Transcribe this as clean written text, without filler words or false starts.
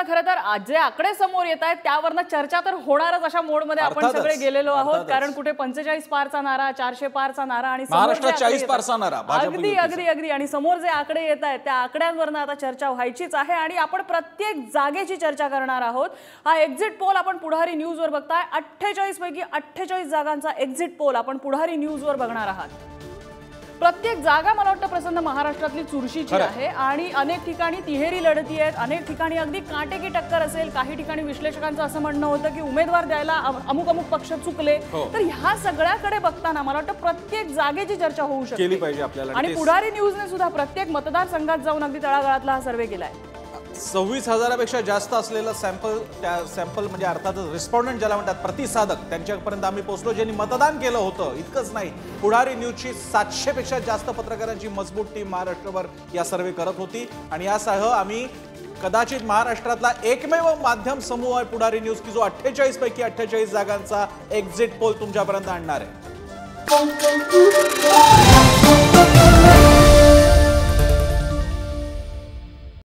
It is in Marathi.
खरं तर जे आकडे समोर येत आहेत त्यावरनं चर्चा तर होणारच अशा मोडमध्ये आपण सगळे गेलेलो आहोत, कारण कुठे 45 पारचा नारा, 400 पारचा नारा आणि महाराष्ट्रात 40 पारचा नारा, अगदी अगदी अगदी आणि समोर जे आकडे येत आहेत त्या आकड्यांवरनं आता चर्चा व्हायचीच आहे आणि आपण प्रत्येक जागेची चर्चा करणार आहोत। हा एक्झिट पोल आपण पुढारी न्यूजवर बघताय, 48 पैकी 48 जागांचा एक्झिट पोल आपण पुढारी न्यूजवर बघणार आहात। प्रत्येक जागा मला वाटतं प्रसन्न महाराष्ट्रातली चुरशीची आहे आणि अनेक ठिकाणी तिहेरी लढती आहेत, अनेक ठिकाणी अगदी काटेकी टक्कर असेल, काही ठिकाणी विश्लेषकांचं असं म्हणणं होतं की उमेदवार द्यायला अमुक अमुक पक्ष चुकले। तर ह्या सगळ्याकडे बघताना मला वाटतं प्रत्येक जागेची चर्चा होऊ शकते आणि पुढारी न्यूजने सुद्धा प्रत्येक मतदारसंघात जाऊन अगदी तळागाळातला हा सर्वे केलाय। 26,000पेक्षा जास्त असलेलं सॅम्पल म्हणजे अर्थातच रिस्पॉन्डंट ज्याला म्हणतात प्रतिसादक, त्यांच्यापर्यंत आम्ही पोहोचलो ज्यांनी मतदान केलं होतं। इतकंच नाही, पुढारी न्यूजची 700पेक्षा जास्त पत्रकारांची मजबूत टीम महाराष्ट्रभर या सर्वे करत होती आणि यासह आम्ही कदाचित महाराष्ट्रातला एकमेव माध्यम समूह आहे पुढारी न्यूज की जो 48 पैकी 48 जागांचा एक्झिट पोल तुमच्यापर्यंत आणणार आहे।